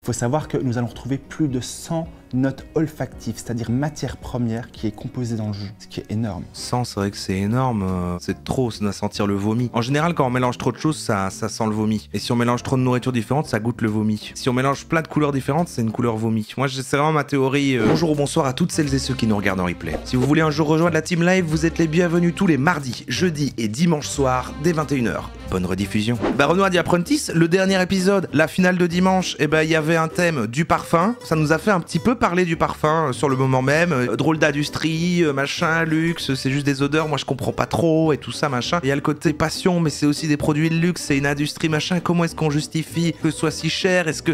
faut savoir que nous allons retrouver plus de 100 notes olfactives, c'est-à-dire matière première qui est composée dans le jus, ce qui est énorme. 100, c'est vrai que c'est énorme, c'est trop, ça doit sentir le vomi. En général, quand on mélange trop de choses, ça sent le vomi. Et si on mélange trop de nourriture différente, ça goûte le vomi. Si on mélange plein de couleurs différentes, c'est une couleur vomi. Moi, c'est vraiment ma théorie. Bonjour ou bonsoir à toutes celles et ceux qui nous regardent en replay. Si vous voulez un jour rejoindre la team live, vous êtes les bienvenus tous les mardis, jeudis et dimanches soirs dès 21h. Bonne rediffusion. Renoir The Apprentice, le dernier épisode, la finale de dimanche, il y avait un thème du parfum. Ça nous a fait un petit peu parler du parfum sur le moment même. Drôle d'industrie, machin, luxe, c'est juste des odeurs, moi je comprends pas trop et tout ça, machin. Il y a le côté passion, mais c'est aussi des produits de luxe, c'est une industrie, machin. Comment est-ce qu'on justifie que ce soit si cher? Est-ce que...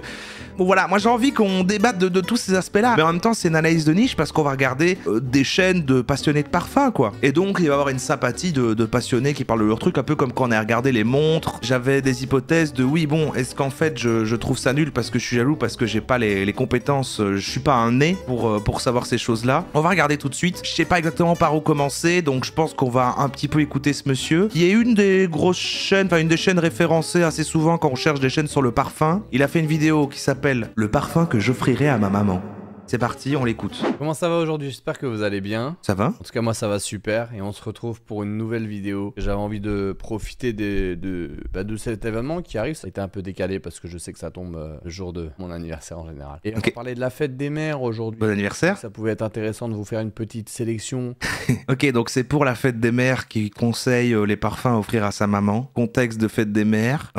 Bon voilà, moi j'ai envie qu'on débatte de tous ces aspects-là. Mais en même temps, c'est une analyse de niche parce qu'on va regarder des chaînes de passionnés de parfum, quoi. Et donc, il va y avoir une sympathie de passionnés qui parlent de leur truc, un peu comme quand on a regardé les montres. J'avais des hypothèses de oui, bon, est-ce qu'en fait je trouve ça nul parce que je suis jaloux, parce que j'ai pas les compétences, je suis pas un nez pour savoir ces choses-là. On va regarder tout de suite. Je sais pas exactement par où commencer, donc je pense qu'on va un petit peu écouter ce monsieur, qui est une des grosses chaînes, enfin une des chaînes référencées assez souvent quand on cherche des chaînes sur le parfum. Il a fait une vidéo qui s'appelle Le parfum que j'offrirai à ma maman. C'est parti, on l'écoute. Comment ça va aujourd'hui? J'espère que vous allez bien. Ça va? En tout cas, moi ça va super et on se retrouve pour une nouvelle vidéo. J'avais envie de profiter de cet événement qui arrive. Ça a été un peu décalé parce que je sais que ça tombe le jour de mon anniversaire en général. Et on va parler de la fête des mères aujourd'hui. Bon anniversaire. Ça pouvait être intéressant de vous faire une petite sélection. Ok, donc c'est pour la fête des mères qui conseille les parfums à offrir à sa maman. Contexte de fête des mères.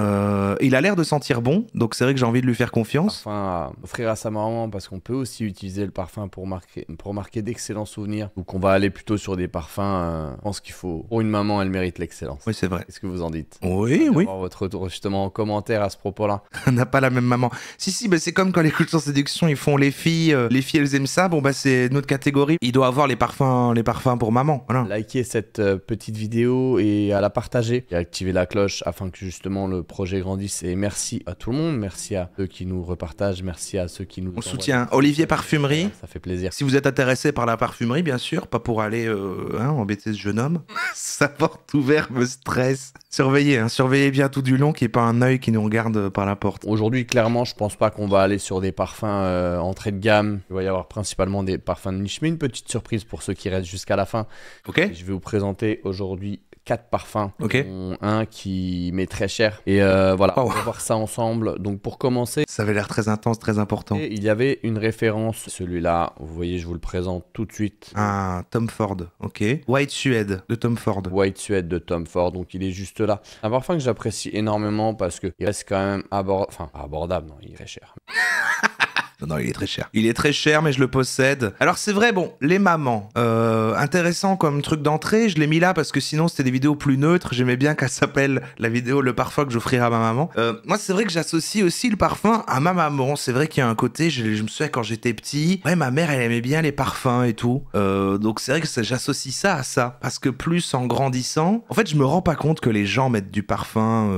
Il a l'air de sentir bon, donc c'est vrai que j'ai envie de lui faire confiance. Parfum à offrir à sa maman parce qu'on peut aussi utiliser le parfum pour marquer d'excellents souvenirs. Donc on va aller plutôt sur des parfums. Je pense qu'il faut, pour une maman, elle mérite l'excellence. Oui, c'est vrai. Qu'est-ce que vous en dites? Oui, oui. Avoir votre retour justement en commentaire à ce propos-là. On n'a pas la même maman. Si, bah, c'est comme quand les coachs en séduction, ils font les filles elles aiment ça. Bon bah c'est notre catégorie. Il doit avoir les parfums pour maman. Voilà. Likez cette petite vidéo et à la partager et activer la cloche afin que justement le projet grandisse. Et merci à tout le monde. Merci à ceux qui nous repartagent. Merci à ceux qui nous... On soutient Olivier Parfumerie. Ça fait plaisir. Si vous êtes intéressé par la parfumerie, bien sûr, pas pour aller embêter ce jeune homme. Sa porte ouverte me stresse. Surveillez bien tout du long qu'il n'y ait pas un œil qui nous regarde par la porte. Aujourd'hui, clairement, je pense pas qu'on va aller sur des parfums entrée de gamme. Il va y avoir principalement des parfums de niche, mais une petite surprise pour ceux qui restent jusqu'à la fin. Ok. Et je vais vous présenter aujourd'hui 4 parfums. Ok. Un qui m'est très cher. Et voilà, Oh. on va voir ça ensemble. Donc pour commencer, Ça avait l'air très intense, très important. il y avait une référence. Celui-là, vous voyez, je vous le présente tout de suite. Ah, Tom Ford, ok. White Suede de Tom Ford. White Suede de Tom Ford, donc il est juste là. Un parfum que j'apprécie énormément parce qu'il reste quand même abordable, non, il est très cher. Non, il est très cher. Il est très cher, mais je le possède. Alors c'est vrai, bon, les mamans, intéressant comme truc d'entrée, je l'ai mis là parce que sinon c'était des vidéos plus neutres. J'aimais bien qu'elle s'appelle la vidéo Le parfum que j'offrirai à ma maman. Moi c'est vrai que j'associe aussi le parfum à ma maman. C'est vrai qu'il y a un côté, je me souviens quand j'étais petit, ouais, ma mère elle aimait bien les parfums et tout. Donc c'est vrai que j'associe ça à ça. Parce que plus en grandissant, en fait je me rends pas compte que les gens mettent du parfum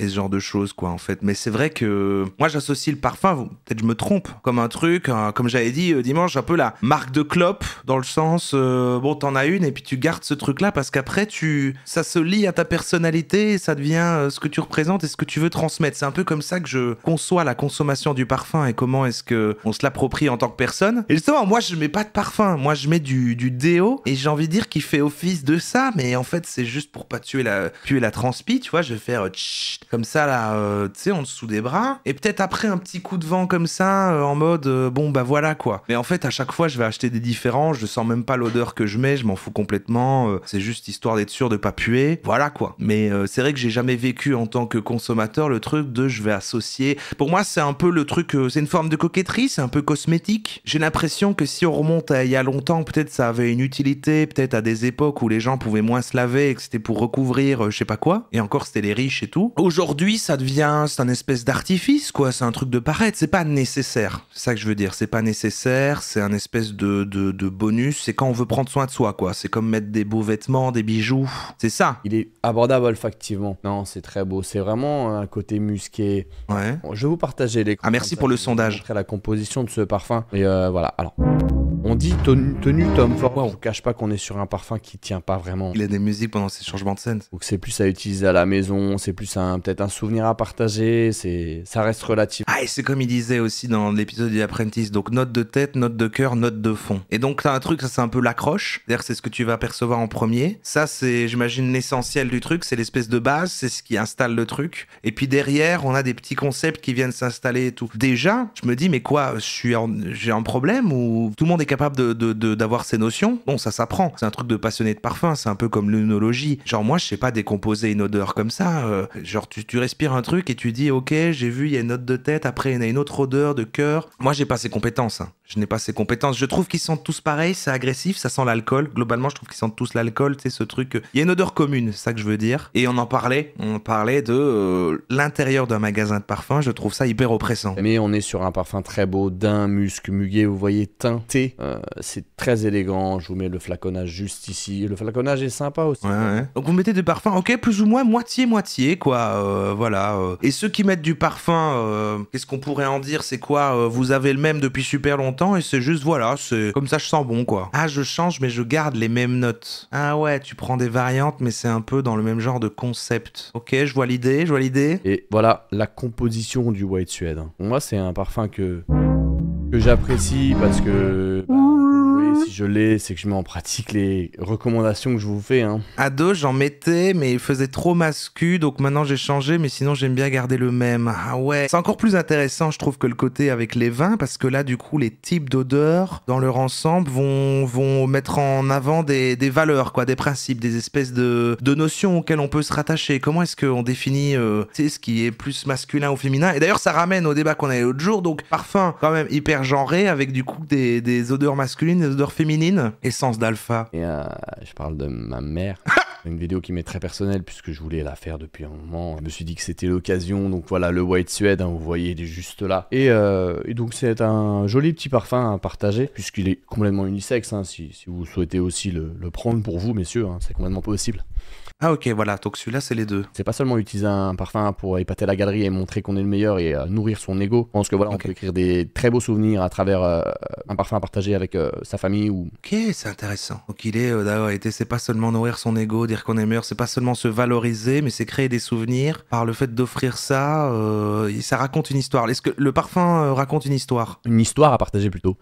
et ce genre de choses quoi en fait. Mais c'est vrai que moi j'associe le parfum, peut-être je me trompe, comme un truc, comme j'avais dit dimanche, un peu la marque de clope, dans le sens, bon, t'en as une et puis tu gardes ce truc-là parce qu'après, ça se lie à ta personnalité et ça devient ce que tu représentes et ce que tu veux transmettre. C'est un peu comme ça que je conçois la consommation du parfum et comment est-ce qu'on se l'approprie en tant que personne. Et justement, moi, je mets pas de parfum, moi, je mets du déo et j'ai envie de dire qu'il fait office de ça, mais en fait, c'est juste pour pas tuer la transpi, tu vois, je vais faire comme ça, là, tu sais, en dessous des bras et peut-être après un petit coup de vent comme ça, en mode bon bah voilà quoi. Mais en fait à chaque fois je vais acheter des différents, je sens même pas l'odeur que je mets, je m'en fous complètement, c'est juste histoire d'être sûr de pas puer, voilà quoi. Mais c'est vrai que j'ai jamais vécu en tant que consommateur le truc de je vais associer. Pour moi c'est un peu le truc, c'est une forme de coquetterie, c'est un peu cosmétique. J'ai l'impression que si on remonte à il y a longtemps, peut-être ça avait une utilité, peut-être à des époques où les gens pouvaient moins se laver et que c'était pour recouvrir je sais pas quoi, et encore c'était les riches et tout. Aujourd'hui c'est un espèce d'artifice quoi, c'est un truc de paraître, c'est pas nécessaire. C'est ça que je veux dire, c'est pas nécessaire, c'est un espèce de bonus, c'est quand on veut prendre soin de soi quoi, c'est comme mettre des beaux vêtements, des bijoux, c'est ça. Il est abordable olfactivement, non c'est très beau, c'est vraiment un côté musqué. Ouais. Bon, je vais vous partager les... Ah merci pour le sondage. La composition de ce parfum, et voilà, alors... On dit tenue Tom Ford. Wow. Je vous cache pas qu'on est sur un parfum qui tient pas vraiment. Il a des musiques pendant ses changements de scène. Donc c'est plus à utiliser à la maison, c'est plus peut-être un souvenir à partager, ça reste relatif. Ah, et c'est comme il disait aussi dans l'épisode du Apprentice, donc note de tête, note de cœur, note de fond. Et donc t'as un truc, ça c'est un peu l'accroche, c'est-à-dire c'est ce que tu vas percevoir en premier. Ça c'est, j'imagine, l'essentiel du truc, c'est l'espèce de base, c'est ce qui installe le truc. Et puis derrière, on a des petits concepts qui viennent s'installer et tout. Déjà, je me dis, mais quoi, j'ai un problème ou tout le monde est capable d'avoir ces notions? Bon, ça s'apprend. C'est un truc de passionné de parfum, c'est un peu comme l'œnologie. Genre moi, je sais pas décomposer une odeur comme ça. Genre tu respires un truc et tu dis, ok, j'ai vu, il y a une note de tête, après il y en a une autre odeur de cœur. Moi, j'ai pas ces compétences. Hein. Je n'ai pas ces compétences. Je trouve qu'ils sentent tous pareil, c'est agressif, ça sent l'alcool. Globalement, je trouve qu'ils sentent tous l'alcool, tu sais, ce truc. Il y a une odeur commune, c'est ça que je veux dire. Et on parlait de l'intérieur d'un magasin de parfum, je trouve ça hyper oppressant. Mais on est sur un parfum très beau, d'un musc, muguet, vous voyez, teinté. C'est très élégant, je vous mets le flaconnage juste ici. Le flaconnage est sympa aussi. Ouais. Donc vous mettez des parfums, ok, plus ou moins moitié-moitié, quoi. Voilà. Et ceux qui mettent du parfum, qu'est-ce qu'on pourrait en dire? C'est quoi? Vous avez le même depuis super longtemps et c'est juste, voilà, c'est comme ça je sens bon, quoi. Ah, je change mais je garde les mêmes notes. Ah ouais, tu prends des variantes mais c'est un peu dans le même genre de concept. Ok, je vois l'idée. Et voilà la composition du White Suede. Pour moi, c'est un parfum que j'apprécie parce que... si je l'ai, c'est que je mets en pratique les recommandations que je vous fais. Hein. À dos, j'en mettais, mais il faisait trop mascu, donc maintenant j'ai changé, mais sinon j'aime bien garder le même. Ah ouais, c'est encore plus intéressant, je trouve, que le côté avec les vins, parce que là, du coup, les types d'odeurs dans leur ensemble vont mettre en avant des valeurs, quoi, des principes, des espèces de notions auxquelles on peut se rattacher. Comment est-ce qu'on définit ce qui est plus masculin ou féminin? Et d'ailleurs, ça ramène au débat qu'on avait l'autre jour, donc parfum quand même hyper genré, avec du coup des odeurs masculines, des odeurs féminines, essence d'alpha. Et je parle de ma mère. Une vidéo qui m'est très personnelle puisque je voulais la faire depuis un moment. Je me suis dit que c'était l'occasion. Donc voilà, le White Suede, hein, vous voyez, il est juste là. Et donc c'est un joli petit parfum à partager puisqu'il est complètement unisexe. Hein, si vous souhaitez aussi le prendre pour vous, messieurs, hein, c'est complètement possible. Ah ok, voilà, donc celui-là c'est les deux. C'est pas seulement utiliser un parfum pour épater la galerie et montrer qu'on est le meilleur et nourrir son ego. Je pense que voilà, on peut écrire des très beaux souvenirs à travers un parfum à partager avec sa famille ou... Ok, c'est intéressant. Donc il est d'avoir été, c'est pas seulement nourrir son ego, dire qu'on est meilleur, c'est pas seulement se valoriser, mais c'est créer des souvenirs. Par le fait d'offrir ça, ça raconte une histoire. Est-ce que le parfum raconte une histoire? Une histoire à partager plutôt.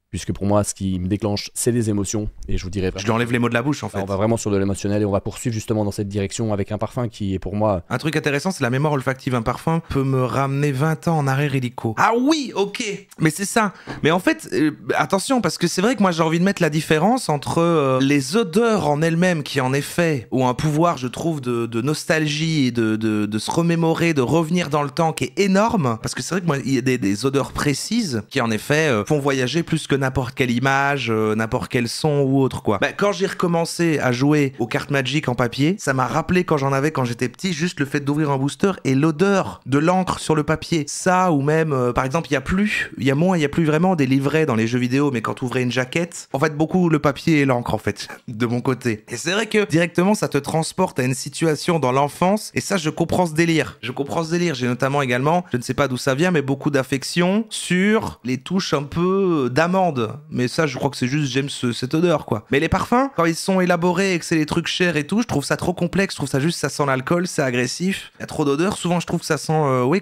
Puisque pour moi, ce qui me déclenche, c'est les émotions. Et je vous dirais... Je lui enlève les mots de la bouche, en fait. On va vraiment sur de l'émotionnel et on va poursuivre justement dans cette direction avec un parfum qui est pour moi... Un truc intéressant, c'est la mémoire olfactive. Un parfum peut me ramener 20 ans en arrière illico. Ah oui, ok. Mais c'est ça. Mais en fait, attention, parce que c'est vrai que moi, j'ai envie de mettre la différence entre les odeurs en elles-mêmes qui, en effet, ont un pouvoir, je trouve, de nostalgie et de se remémorer, de revenir dans le temps qui est énorme. Parce que c'est vrai que moi, il y a des odeurs précises qui, en effet, font voyager plus que n'importe quelle image, n'importe quel son ou autre, quoi. Quand j'ai recommencé à jouer aux cartes Magic en papier, ça m'a rappelé quand j'en avais quand j'étais petit, juste le fait d'ouvrir un booster et l'odeur de l'encre sur le papier. Ça, ou même, par exemple, il y a plus vraiment des livrets dans les jeux vidéo, mais quand tu ouvrais une jaquette, en fait, beaucoup le papier et l'encre, en fait, de mon côté. Et c'est vrai que, directement, ça te transporte à une situation dans l'enfance, et ça, je comprends ce délire. J'ai notamment également, je ne sais pas d'où ça vient, mais beaucoup d'affection sur les touches un peu d'amande. Mais ça, je crois que c'est juste, j'aime cette odeur, quoi. Mais les parfums, quand ils sont élaborés et que c'est des trucs chers et tout, je trouve ça trop complexe. Je trouve ça juste, ça sent l'alcool, c'est agressif. Il y a trop d'odeurs. Souvent, je trouve que ça sent,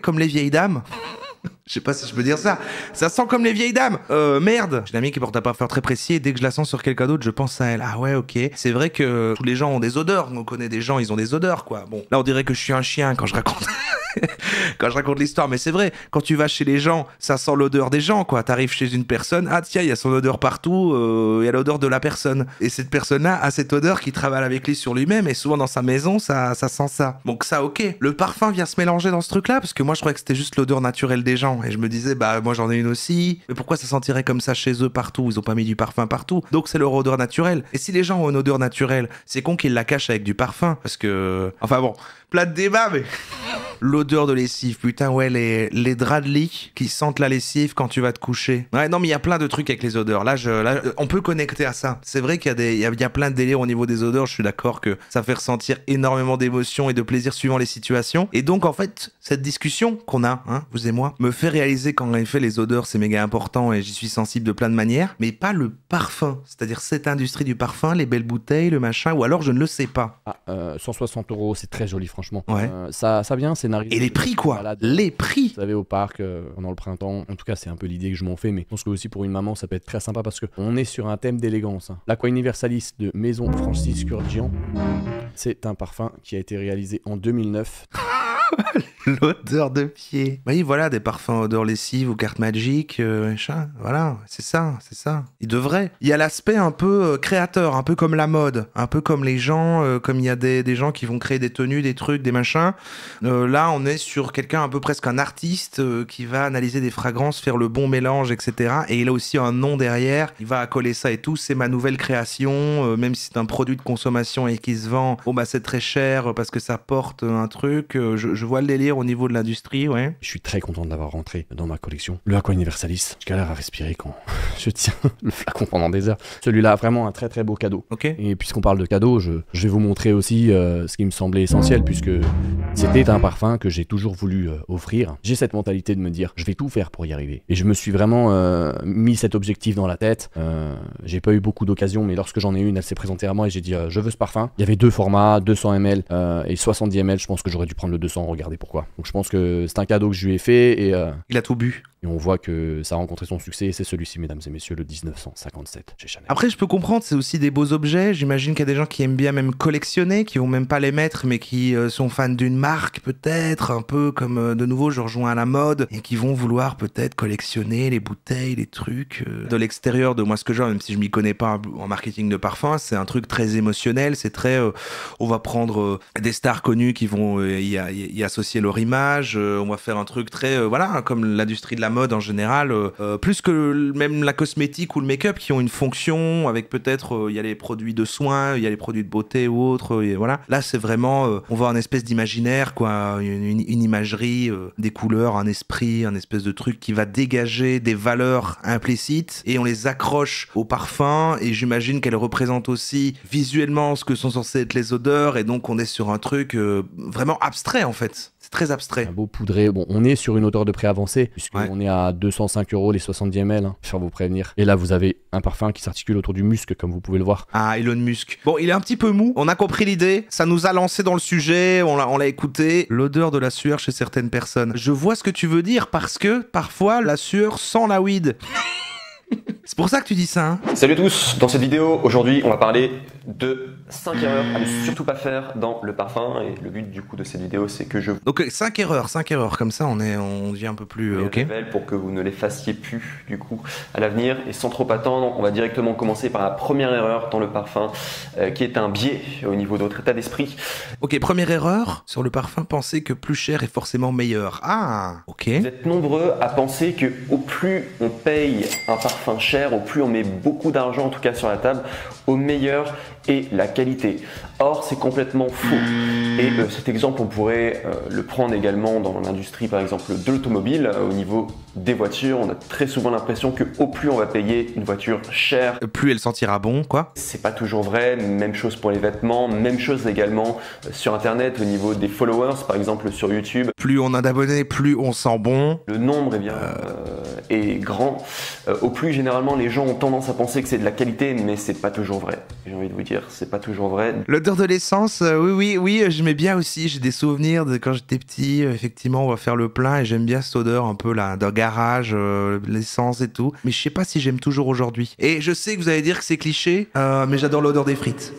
comme les vieilles dames. Je sais pas si je peux dire ça. Ça sent comme les vieilles dames. Merde. J'ai une amie qui porte un parfum très précis et dès que je la sens sur quelqu'un d'autre, je pense à elle. Ah ouais, ok. C'est vrai que tous les gens ont des odeurs. On connaît des gens, ils ont des odeurs, quoi. Bon, là, on dirait que je suis un chien quand je raconte... quand je raconte l'histoire, mais c'est vrai, quand tu vas chez les gens, ça sent l'odeur des gens, quoi. T'arrives chez une personne, ah tiens, il y a son odeur partout, il y a l'odeur de la personne. Et cette personne-là a cette odeur qui travaille avec lui sur lui-même, et souvent dans sa maison, ça sent ça. Donc ça, ok. Le parfum vient se mélanger dans ce truc-là, parce que moi, je croyais que c'était juste l'odeur naturelle des gens, et je me disais, bah, moi, j'en ai une aussi, mais pourquoi ça sentirait comme ça chez eux partout? Ils ont pas mis du parfum partout, donc c'est leur odeur naturelle. Et si les gens ont une odeur naturelle, c'est con qu'ils la cachent avec du parfum, parce que... Enfin bon, Plat de débat, mais... L'odeur de lessive, putain, ouais, les draps de lit qui sentent la lessive quand tu vas te coucher. Ouais, non, mais il y a plein de trucs avec les odeurs. Là, on peut connecter à ça. C'est vrai qu'il y a plein de délires au niveau des odeurs. Je suis d'accord que ça fait ressentir énormément d'émotions et de plaisir suivant les situations. Et donc, en fait, cette discussion qu'on a, hein, vous et moi, me fait réaliser qu'en effet, les odeurs, c'est méga important et j'y suis sensible de plein de manières, mais pas le parfum. C'est-à-dire cette industrie du parfum, les belles bouteilles, le machin, ou alors je ne le sais pas. 160 €, c'est très joli, franchement. Ouais. Ça vient, c'est Et les prix, quoi. Les prix. Vous savez, au parc, pendant le printemps. En tout cas, c'est un peu l'idée que je m'en fais, mais je pense que aussi pour une maman, ça peut être très sympa parce qu'on est sur un thème d'élégance. L'Aqua Universalis de Maison Francis Kurkdjian, c'est un parfum qui a été réalisé en 2009. L'odeur de pied. Oui, voilà, des parfums odeur lessive ou carte magique, machin. Voilà, c'est ça, c'est ça. Il devrait. Il y a l'aspect un peu créateur, un peu comme la mode, un peu comme les gens, comme il y a des gens qui vont créer des tenues, des trucs, des machins. Là, on est sur quelqu'un un peu presque un artiste qui va analyser des fragrances, faire le bon mélange, etc. Et il a aussi un nom derrière. Il va accoler ça et tout. C'est ma nouvelle création, même si c'est un produit de consommation et qui se vend. Oh bah c'est très cher parce que ça porte un truc. Je vois le délire au niveau de l'industrie, ouais. Je suis très content de l'avoir rentré dans ma collection. Le Aqua Universalis, je galère à respirer quand je tiens le flacon pendant des heures. Celui-là a vraiment un très très beau cadeau. Ok. Et puisqu'on parle de cadeau, je vais vous montrer aussi ce qui me semblait essentiel, puisque c'était un parfum que j'ai toujours voulu offrir. J'ai cette mentalité de me dire, je vais tout faire pour y arriver. Et je me suis vraiment mis cet objectif dans la tête. J'ai pas eu beaucoup d'occasions, mais lorsque j'en ai une, elle s'est présentée à moi et j'ai dit, je veux ce parfum. Il y avait deux formats, 200 ml et 70 ml. Je pense que j'aurais dû prendre le 200, regardez pourquoi. Donc je pense que c'est un cadeau que je lui ai fait et il a tout bu. Et on voit que ça a rencontré son succès et c'est celui-ci, mesdames et messieurs, le 1957 chez Chanel. Après, je peux comprendre, c'est aussi des beaux objets. J'imagine qu'il y a des gens qui aiment bien même collectionner, qui vont même pas les mettre, mais qui sont fans d'une marque peut-être, un peu comme de nouveau, je rejoins à la mode, et qui vont vouloir peut-être collectionner les bouteilles, les trucs. De l'extérieur de moi, ce que j'ai, même si je m'y connais pas en marketing de parfum, c'est un truc très émotionnel, c'est très... on va prendre des stars connues qui vont y associer leur image, on va faire un truc très... voilà, comme l'industrie de la mode en général, plus que même la cosmétique ou le make-up qui ont une fonction avec peut-être il y a les produits de soins, il y a les produits de beauté ou autres, et voilà. Là c'est vraiment on voit un espèce d'imaginaire quoi, une imagerie, des couleurs, un esprit, un espèce de truc qui va dégager des valeurs implicites et on les accroche au parfum et j'imagine qu'elles représentent aussi visuellement ce que sont censées être les odeurs et donc on est sur un truc vraiment abstrait en fait. Très abstrait. Un beau poudré. Bon, on est sur une odeur de prix avancée, puisqu'on est à 205 € les 70 ml, hein, je vais vous prévenir. Et là, vous avez un parfum qui s'articule autour du musc, comme vous pouvez le voir. Ah, Elon Musk. Bon, il est un petit peu mou. On a compris l'idée. Ça nous a lancé dans le sujet. On l'a écouté. L'odeur de la sueur chez certaines personnes. Je vois ce que tu veux dire parce que parfois, la sueur sent la weed. C'est pour ça que tu dis ça, hein. Salut à tous, dans cette vidéo, aujourd'hui, on va parler de 5 erreurs à ne surtout pas faire dans le parfum. Et le but du coup de cette vidéo, c'est que je vous donc 5 erreurs, comme ça on devient un peu plus révèle pour que vous ne les fassiez plus du coup à l'avenir. Et sans trop attendre, on va directement commencer par la première erreur dans le parfum, qui est un biais au niveau de votre état d'esprit. Ok, première erreur sur le parfum, penser que plus cher est forcément meilleur. Ah, ok. Vous êtes nombreux à penser que au plus on paye un parfum cher, au plus on met beaucoup d'argent en tout cas sur la table, au meilleur est la qualité. Or c'est complètement faux. Et cet exemple on pourrait le prendre également dans l'industrie par exemple de l'automobile. Au niveau des voitures, on a très souvent l'impression que au plus on va payer une voiture chère, plus elle sentira bon quoi. C'est pas toujours vrai, même chose pour les vêtements, même chose également sur internet au niveau des followers par exemple sur YouTube. Plus on a d'abonnés, plus on sent bon. Le nombre est grand. Au plus généralement les gens ont tendance à penser que c'est de la qualité, mais c'est pas toujours vrai. J'ai envie de vous dire, c'est pas toujours vrai. L'odeur de l'essence, oui, j'aimais bien aussi. J'ai des souvenirs de quand j'étais petit. Effectivement, on va faire le plein et j'aime bien cette odeur un peu là d'un garage, l'essence et tout. Mais je sais pas si j'aime toujours aujourd'hui. Et je sais que vous allez dire que c'est cliché, mais j'adore l'odeur des frites.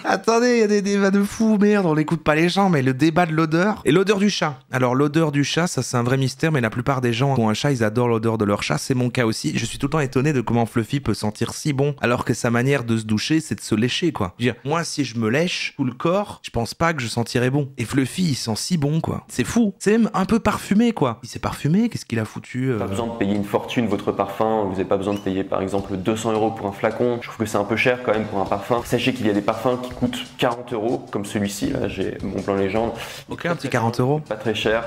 Attendez, il y a des débats de fous, merde, on n'écoute pas les gens, mais le débat de l'odeur et l'odeur du chat. Alors l'odeur du chat, ça c'est un vrai mystère, mais la plupart des gens qui ont un chat, ils adorent l'odeur de leur chat. C'est mon cas aussi. Je suis tout le temps étonné de comment Fluffy peut sentir si bon, alors que sa manière de se doucher, c'est de se lécher quoi. Je veux dire, moi si je me lèche tout le corps, je pense pas que je sentirais bon. Et Fluffy, il sent si bon quoi. C'est fou. C'est même un peu parfumé quoi. Il s'est parfumé, qu'est-ce qu'il a foutu Pas besoin de payer une fortune votre parfum. Vous n'avez pas besoin de payer par exemple 200 € pour un flacon. Je trouve que c'est un peu cher quand même pour un parfum. Sachez qu'il y a des parfums parfums qui coûtent 40 €, comme celui-ci, là, j'ai Montblanc Légende. Ok, un petit 40 €. Pas très cher.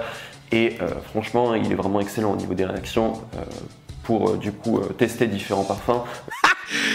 Et franchement, il est vraiment excellent au niveau des réactions pour du coup tester différents parfums.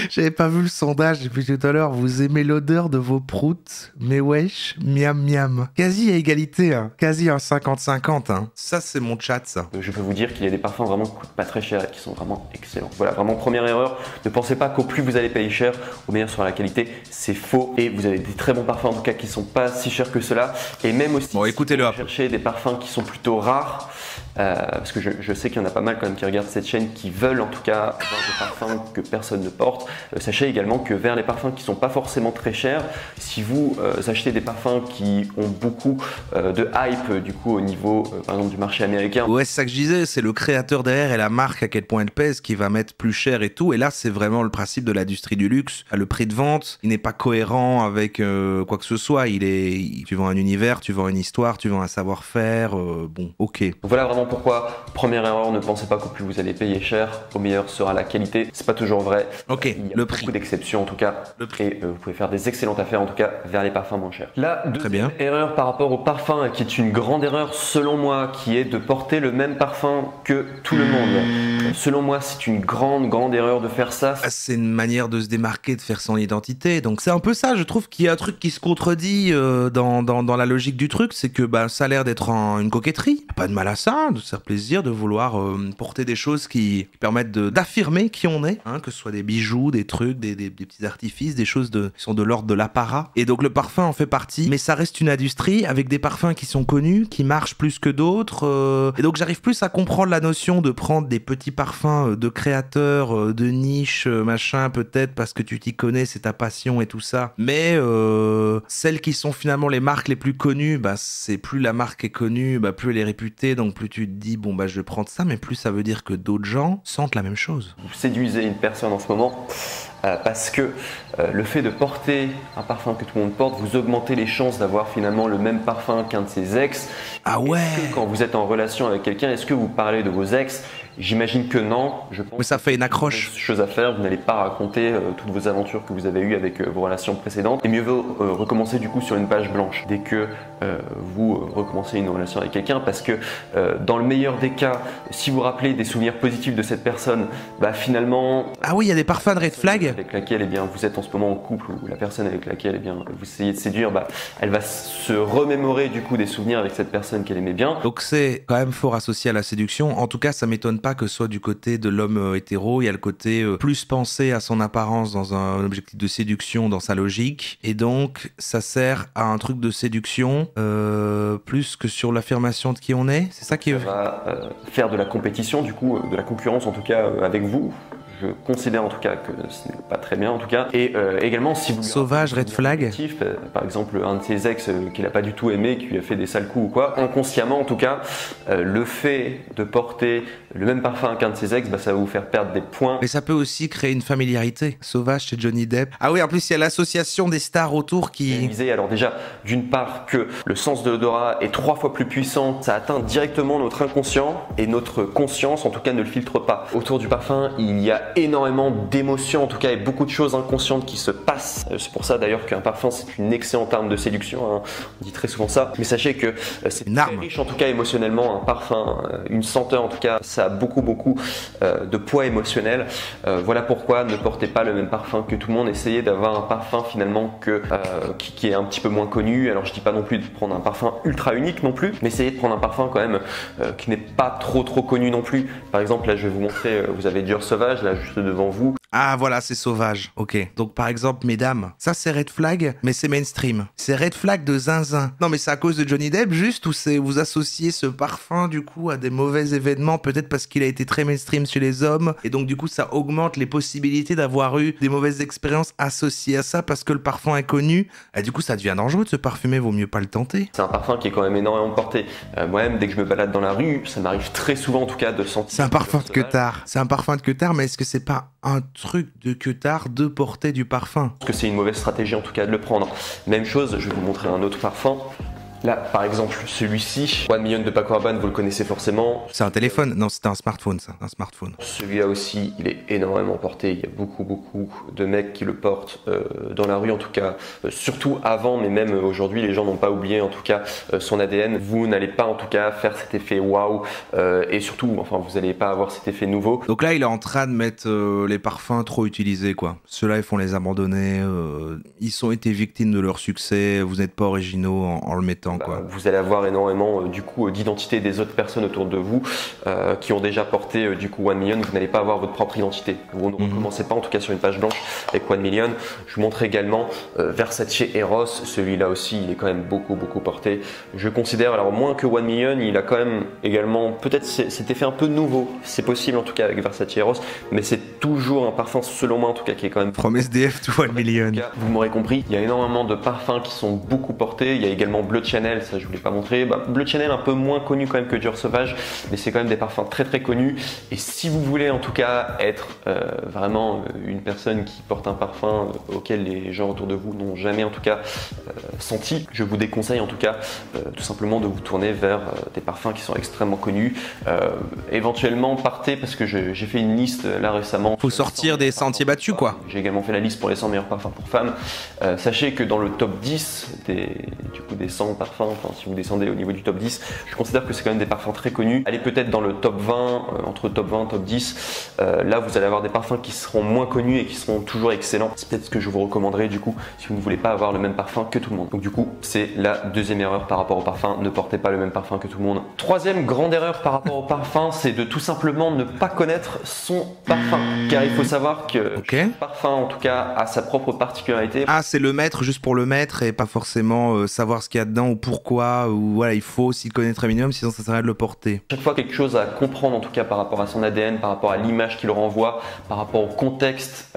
J'avais pas vu le sondage depuis tout à l'heure. Vous aimez l'odeur de vos proutes? Mais wesh, miam miam. Quasi à égalité, hein. Quasi un 50-50. Hein. Ça, c'est mon chat, ça. Je peux vous dire qu'il y a des parfums vraiment qui coûtent pas très cher et qui sont vraiment excellents. Voilà, vraiment première erreur. Ne pensez pas qu'au plus vous allez payer cher, au meilleur sera la qualité. C'est faux. Et vous avez des très bons parfums en tout cas qui sont pas si chers que cela. Et même aussi, bon, écoutez-le si vous cherchez des parfums qui sont plutôt rares. Parce que je sais qu'il y en a pas mal quand même qui regardent cette chaîne qui veulent en tout cas avoir des parfums que personne ne porte. Sachez également que vers les parfums qui sont pas forcément très chers, si vous achetez des parfums qui ont beaucoup de hype du coup au niveau par exemple du marché américain. Ouais, c'est ça que je disais, c'est le créateur derrière et la marque à quel point elle pèse qui va mettre plus cher et tout. Et là, c'est vraiment le principe de l'industrie du luxe. Le prix de vente, il n'est pas cohérent avec quoi que ce soit. Tu vends un univers, tu vends une histoire, tu vends un savoir-faire. Bon, ok. Voilà vraiment pourquoi, première erreur, ne pensez pas qu'au plus vous allez payer cher, au meilleur sera la qualité. C'est pas toujours vrai. Ok, il y a le beaucoup prix. d'exceptions en tout cas. Le prix. Et vous pouvez faire des excellentes affaires en tout cas vers les parfums moins chers. La deuxième erreur par rapport au parfum, qui est une grande erreur selon moi, qui est de porter le même parfum que tout le monde. Selon moi, c'est une grande erreur de faire ça. C'est une manière de se démarquer, de faire son identité. Donc c'est un peu ça, je trouve qu'il y a un truc qui se contredit dans la logique du truc, c'est que ça a l'air d'être une coquetterie. Pas de mal à ça, de se faire plaisir, de vouloir porter des choses qui permettent d'affirmer qui on est, hein, que ce soit des bijoux, des trucs, des petits artifices, des choses qui sont de l'ordre de l'apparat. Et donc le parfum en fait partie, mais ça reste une industrie avec des parfums qui sont connus, qui marchent plus que d'autres. Et donc j'arrive plus à comprendre la notion de prendre des petits parfums de créateurs, de niche, machin, peut-être parce que tu t'y connais, c'est ta passion et tout ça. Mais celles qui sont finalement les marques les plus connues, c'est plus la marque est connue, plus elle est réputée, donc plus tu te dis bon je vais prendre ça, mais plus ça veut dire que d'autres gens sentent la même chose. Vous séduisez une personne en ce moment parce que le fait de porter un parfum que tout le monde porte, vous augmentez les chances d'avoir finalement le même parfum qu'un de ses ex. Ah ouais. Est-ce que quand vous êtes en relation avec quelqu'un, est-ce que vous parlez de vos ex? J'imagine que non. Je pense mais ça fait une accroche. Chose à faire, vous n'allez pas raconter toutes vos aventures que vous avez eues avec vos relations précédentes. Et mieux vaut recommencer du coup sur une page blanche dès que vous recommencez une relation avec quelqu'un, parce que dans le meilleur des cas, si vous rappelez des souvenirs positifs de cette personne, finalement... Ah oui, il y a des parfums de red flag avec laquelle vous êtes en ce moment en couple, ou la personne avec laquelle vous essayez de séduire, elle va se remémorer du coup des souvenirs avec cette personne qu'elle aimait bien. Donc c'est quand même fort associé à la séduction. En tout cas, ça m'étonne pas que ce soit du côté de l'homme hétéro. Il y a le côté plus penser à son apparence dans un objectif de séduction, dans sa logique. Et donc, ça sert à un truc de séduction plus que sur l'affirmation de qui on est. C'est ça qui va faire de la compétition, du coup, de la concurrence en tout cas avec vous. Je considère en tout cas que ce n'est pas très bien en tout cas. Et également si vous... Sauvage, red flag. Par exemple un de ses ex qu'il n'a pas du tout aimé, qui lui a fait des sales coups ou quoi, inconsciemment en tout cas, le fait de porter le même parfum qu'un de ses ex, ça va vous faire perdre des points. Mais ça peut aussi créer une familiarité. Sauvage chez Johnny Depp. Ah oui, en plus il y a l'association des stars autour qui... Alors déjà, d'une part que le sens de l'odorat est 3 fois plus puissant, ça atteint directement notre inconscient et notre conscience en tout cas ne le filtre pas. Autour du parfum, il y a énormément d'émotions en tout cas et beaucoup de choses inconscientes qui se passent. C'est pour ça d'ailleurs qu'un parfum c'est une excellente arme de séduction, hein. On dit très souvent ça, mais sachez que c'est très riche en tout cas émotionnellement, un parfum, une senteur en tout cas, ça a beaucoup de poids émotionnel. Voilà pourquoi ne portez pas le même parfum que tout le monde, essayez d'avoir un parfum finalement qui est un petit peu moins connu. Alors je dis pas non plus de prendre un parfum ultra unique non plus, mais essayez de prendre un parfum quand même qui n'est pas trop connu non plus. Par exemple là je vais vous montrer, vous avez Dior Sauvage là juste devant vous. Ah voilà, c'est Sauvage. Ok. Donc par exemple, mesdames, ça c'est red flag, mais c'est mainstream. C'est red flag de zinzin. Non mais c'est à cause de Johnny Depp juste, ou c'est vous associez ce parfum du coup à des mauvais événements, peut-être parce qu'il a été très mainstream chez les hommes, et donc du coup ça augmente les possibilités d'avoir eu des mauvaises expériences associées à ça parce que le parfum est connu. Et du coup ça devient dangereux de se parfumer, vaut mieux pas le tenter. C'est un parfum qui est quand même énormément porté. Moi-même, dès que je me balade dans la rue, ça m'arrive très souvent en tout cas de sentir... C'est un parfum de queutard. C'est un parfum de queutard, mais est-ce que c'est pas un truc de queutard de porter du parfum? Parce que c'est une mauvaise stratégie en tout cas de le prendre. Même chose, je vais vous montrer un autre parfum. Là, par exemple, celui-ci, 1 Million de Paco Rabanne, vous le connaissez forcément. C'est un téléphone? Non, c'était un smartphone, ça, un smartphone. Celui-là aussi, il est énormément porté. Il y a beaucoup de mecs qui le portent dans la rue, en tout cas, surtout avant, mais même aujourd'hui, les gens n'ont pas oublié, en tout cas, son ADN. Vous n'allez pas, en tout cas, faire cet effet waouh, et surtout, enfin, vous n'allez pas avoir cet effet nouveau. Donc là, il est en train de mettre les parfums trop utilisés, quoi. Ceux-là, ils font les abandonner. Ils ont été victimes de leur succès. Vous n'êtes pas originaux en le mettant, quoi. Vous allez avoir énormément, du coup, d'identité des autres personnes autour de vous qui ont déjà porté, du coup, 1 Million. Vous n'allez pas avoir votre propre identité. Vous ne recommencez pas, en tout cas, sur une page blanche avec 1 Million. Je vous montre également Versace Eros. Celui-là aussi, il est quand même beaucoup porté. Je considère, alors moins que 1 Million, il a quand même également, peut-être cet effet un peu nouveau. C'est possible, en tout cas, avec Versace Eros, mais c'est toujours un parfum, selon moi, en tout cas, qui est quand même... From SDF to 1 Million. Vous m'aurez compris, il y a énormément de parfums qui sont beaucoup portés. Il y a également Bleu Chanel, ça je vous l'ai pas montré. Bleu Chanel un peu moins connu quand même que Dior Sauvage, mais c'est quand même des parfums très connus. Et si vous voulez en tout cas être vraiment une personne qui porte un parfum auquel les gens autour de vous n'ont jamais en tout cas senti, je vous déconseille en tout cas tout simplement de vous tourner vers des parfums qui sont extrêmement connus. Éventuellement partez, parce que j'ai fait une liste là récemment. Faut sortir des sentiers battus, quoi. J'ai également fait la liste pour les 100 meilleurs parfums pour femmes. Sachez que dans le top 10 des 100 parfums, enfin si vous descendez au niveau du top 10, je considère que c'est quand même des parfums très connus. Allez peut-être dans le top 20, entre top 20 et top 10, là vous allez avoir des parfums qui seront moins connus et qui seront toujours excellents. C'est peut-être ce que je vous recommanderais du coup si vous ne voulez pas avoir le même parfum que tout le monde. Donc du coup c'est la deuxième erreur par rapport au parfum, ne portez pas le même parfum que tout le monde. Troisième grande erreur par rapport au parfum, c'est de tout simplement ne pas connaître son parfum, car il faut savoir que chaque parfum en tout cas a sa propre particularité. Ah, c'est le mettre juste pour le mettre et pas forcément savoir ce qu'il y a dedans ou pourquoi, ou voilà, il faut aussi le connaître un minimum, sinon ça sert à rien de le porter. Chaque fois quelque chose à comprendre en tout cas par rapport à son ADN, par rapport à l'image qu'il renvoie, par rapport au contexte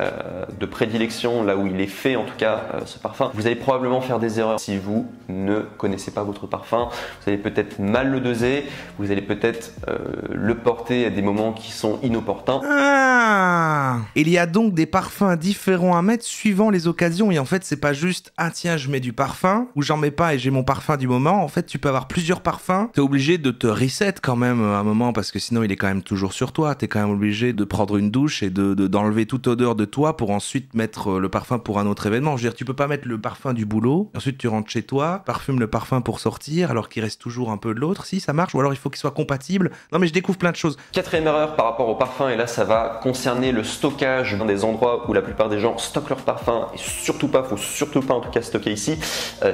de prédilection, là où il est fait en tout cas ce parfum, vous allez probablement faire des erreurs si vous ne connaissez pas votre parfum. Vous allez peut-être mal le doser, vous allez peut-être le porter à des moments qui sont inopportuns. Ah, il y a donc des parfums différents à mettre suivant les occasions, et en fait c'est pas juste ah tiens je mets du parfum ou j'en mets pas et j'ai mon parfum du moment. En fait tu peux avoir plusieurs parfums, t'es obligé de te reset quand même à un moment parce que sinon il est quand même toujours sur toi, t'es quand même obligé de prendre une douche et d'enlever toute odeur de toi pour ensuite mettre le parfum pour un autre événement. Je veux dire, tu peux pas mettre le parfum du boulot, ensuite tu rentres chez toi, parfumes le parfum pour sortir alors qu'il reste toujours un peu de l'autre. Si ça marche, ou alors il faut qu'il soit compatible. Non mais je découvre plein de choses. Quatrième erreur par rapport au parfum, et là ça va concerner le stockage des endroits où la plupart des gens stockent leur parfum, et surtout pas, faut surtout pas en tout cas stocker ici,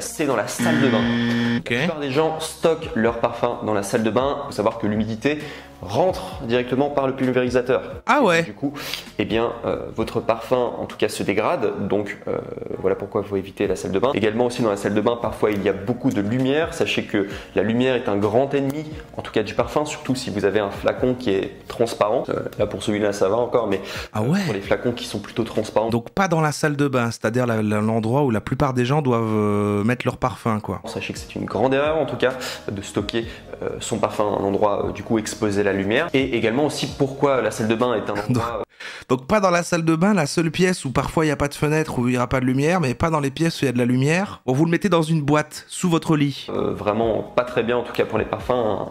c'est dans la salle de bain. La plupart des gens stockent leur parfum dans la salle de bain. Il faut savoir que l'humidité rentre directement par le pulvérisateur. Ah ouais. Et du coup, eh bien, votre parfum en tout cas se dégrade, donc voilà pourquoi il faut éviter la salle de bain. Également aussi dans la salle de bain, parfois il y a beaucoup de lumière. Sachez que la lumière est un grand ennemi, en tout cas du parfum, surtout si vous avez un flacon qui est transparent. Là pour celui-là ça va encore, mais pour les flacons qui sont plutôt transparents. Donc pas dans la salle de bain, c'est-à-dire l'endroit où la plupart des gens doivent mettre leur parfum, quoi. Sachez que c'est une grande erreur en tout cas de stocker son parfum à un endroit du coup exposé à la lumière. Et également aussi pourquoi la salle de bain est un endroit... Donc pas dans la salle de bain, la seule pièce où parfois il n'y a pas de fenêtre, où il n'y aura pas de lumière, mais pas dans les pièces où il y a de la lumière. Bon, vous le mettez dans une boîte, sous votre lit. Vraiment pas très bien en tout cas pour les parfums,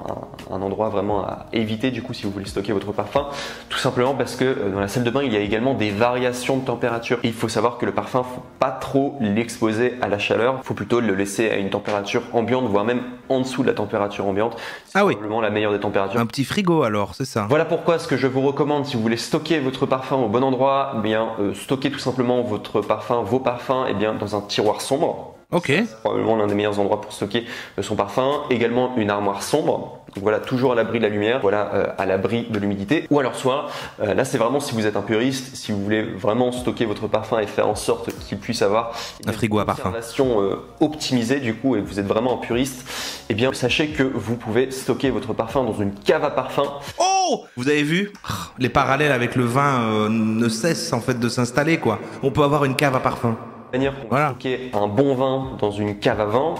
un endroit vraiment à éviter du coup si vous voulez stocker votre parfum. Tout simplement parce que dans la salle de bain il y a également des variations de température. Et il faut savoir que le parfum, faut pas trop l'exposer à la chaleur, il faut plutôt le laisser à une température ambiante, voire même en dessous de la température ambiante. C'est probablement la meilleure des températures. Un petit frigo alors, c'est ça. Voilà pourquoi ce que je vous recommande si vous voulez stocker votre parfum au bon endroit, eh bien stockez tout simplement votre parfum, vos parfums, eh bien dans un tiroir sombre. Ok. C'est probablement l'un des meilleurs endroits pour stocker son parfum. Également une armoire sombre. Donc voilà, toujours à l'abri de la lumière, voilà, à l'abri de l'humidité. Ou alors soit, là c'est vraiment si vous êtes un puriste, si vous voulez vraiment stocker votre parfum et faire en sorte qu'il puisse avoir un frigo à parfum. Une conservation optimisée du coup, et vous êtes vraiment un puriste, eh bien sachez que vous pouvez stocker votre parfum dans une cave à parfum. Oh, vous avez vu? Les parallèles avec le vin ne cessent en fait de s'installer, quoi. On peut avoir une cave à parfum. quoi. De manière qu'on va stocker un bon vin dans une cave à vin,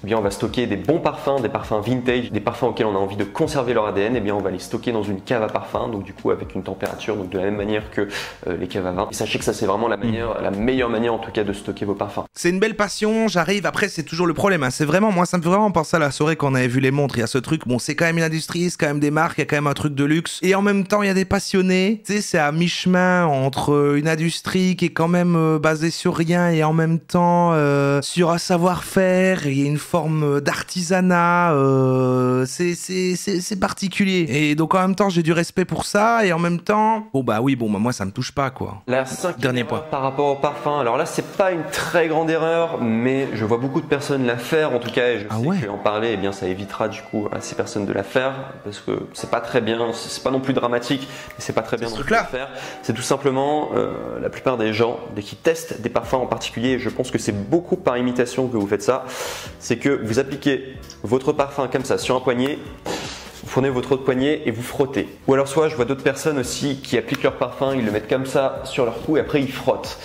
eh bien on va stocker des bons parfums, des parfums vintage, des parfums auxquels on a envie de conserver leur ADN, eh bien on va les stocker dans une cave à parfum, donc du coup avec une température donc de la même manière que les caves à vin. Et sachez que ça c'est vraiment la meilleure manière en tout cas de stocker vos parfums. C'est une belle passion, j'arrive, après c'est toujours le problème, hein. C'est vraiment, moi ça me fait vraiment penser à la soirée quand on avait vu les montres, il y a ce truc, bon c'est quand même une industrie, c'est quand même des marques, il y a quand même un truc de luxe, et en même temps il y a des passionnés, tu sais c'est à mi-chemin entre une industrie qui est quand même basée sur rien et en même temps sur un savoir-faire, il y a une forme d'artisanat, c'est particulier, et donc en même temps j'ai du respect pour ça, et en même temps, bon bah oui, bon bah moi ça me touche pas quoi. La cinquième erreur par rapport au parfum, alors là c'est pas une très grande erreur, mais je vois beaucoup de personnes la faire en tout cas, et je sais qu'en parler, eh bien ça évitera du coup à ces personnes de la faire, parce que c'est pas très bien, c'est pas non plus dramatique, mais c'est pas très bien de la faire. C'est tout simplement, la plupart des gens, dès qu'ils testent des parfums en particulier, et je pense que c'est beaucoup par imitation que vous faites ça, c'est que vous appliquez votre parfum comme ça sur un poignet, vous prenez votre autre poignet et vous frottez. Ou alors soit je vois d'autres personnes aussi qui appliquent leur parfum, ils le mettent comme ça sur leur cou et après ils frottent.